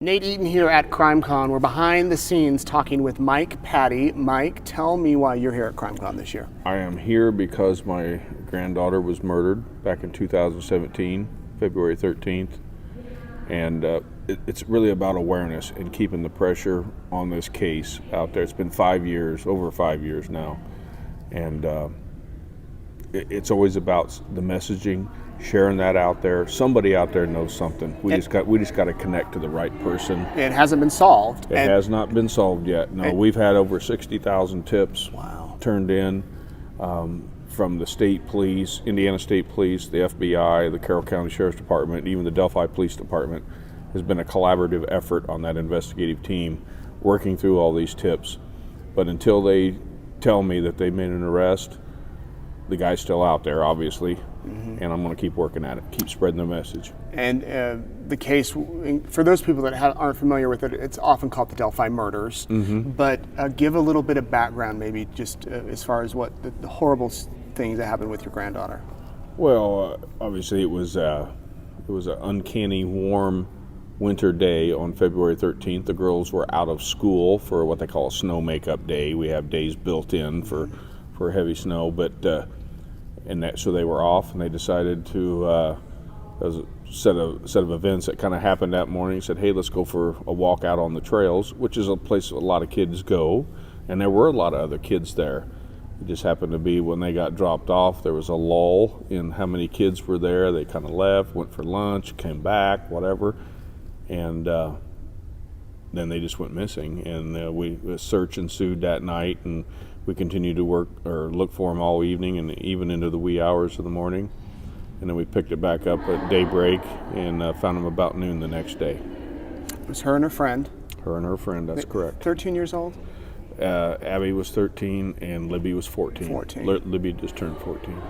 Nate Eaton here at CrimeCon. We're behind the scenes talking with Mike Patty. Mike, tell me why you're here at CrimeCon this year. I am here because my granddaughter was murdered back in 2017, February 13th. And it's really about awareness and keeping the pressure on this case out there. It's been 5 years, over 5 years now. And it's always about the messaging, sharing that out there. Somebody out there knows something. We just got to connect to the right person. It hasn't been solved. It has not been solved yet. No, we've had over 60,000 tips turned in from the state police, Indiana State Police, the FBI, the Carroll County Sheriff's Department, even the Delphi Police Department. Has been a collaborative effort on that investigative team working through all these tips. But until they tell me that they made an arrest, the guy's still out there, obviously, and I'm going to keep working at it, keep spreading the message. And the case, for those people that aren't familiar with it, it's often called the Delphi murders. But give a little bit of background, maybe just as far as what the horrible things that happened with your granddaughter. Well, obviously it was an uncanny warm winter day on February 13th. The girls were out of school for what they call a snow makeup day. We have days built in for heavy snow, but so they were off, and they decided to there was a set of events that kind of happened that morning. Said, hey, let's go for a walk out on the trails, which is a place a lot of kids go, and there were a lot of other kids there. It just happened to be when they got dropped off, there was a lull in how many kids were there. They kind of left, went for lunch, came back, whatever, and then they just went missing. And a search ensued that night, and we continued to work or look for them all evening and even into the wee hours of the morning. And then we picked it back up at daybreak and found them about noon the next day. It was her and her friend. Her and her friend, that's correct. 13 years old? Abby was 13 and Libby was 14. 14. Libby just turned 14.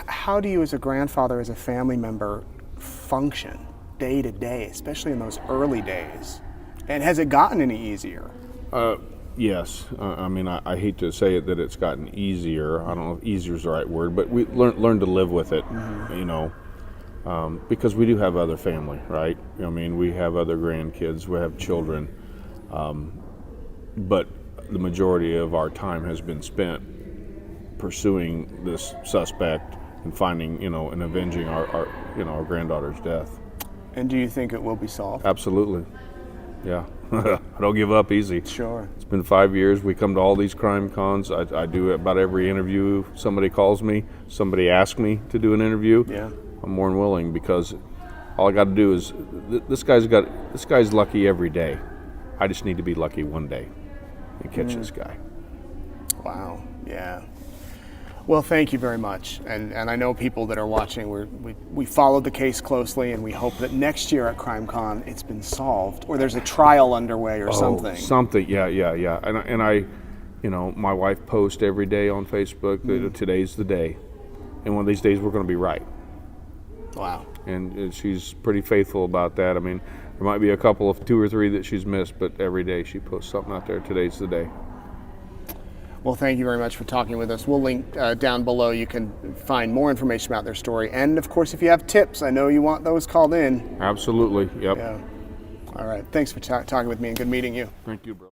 How do you as a grandfather, as a family member, function day to day, especially in those early days? And has it gotten any easier? Yes. I mean, I hate to say it that it's gotten easier. I don't know if easier is the right word, but we learned to live with it, you know, because we do have other family, right? I mean, we have other grandkids, we have children, but the majority of our time has been spent pursuing this suspect and finding, and avenging our granddaughter's death. And do you think it will be solved? Absolutely. Yeah. I don't give up easy. Sure. It's been 5 years. We come to all these crime cons. I do about every interview. Somebody calls me, somebody asks me to do an interview. Yeah. I'm more than willing, because all I got to do is this guy's lucky every day. I just need to be lucky one day and catch this guy. Wow. Yeah. Well, thank you very much. And I know people that are watching, we followed the case closely, and we hope that next year at CrimeCon it's been solved, or there's a trial underway or something. Something, yeah. And I, my wife posts every day on Facebook that today's the day. And one of these days we're going to be right. Wow. And she's pretty faithful about that. I mean, there might be a couple of 2 or 3 that she's missed, but every day she posts something out there. Today's the day. Well, thank you very much for talking with us. We'll link down below. You can find more information about their story. And, of course, if you have tips, I know you want those called in. Absolutely, yep. Yeah. All right. Thanks for talking with me, and good meeting you. Thank you, bro.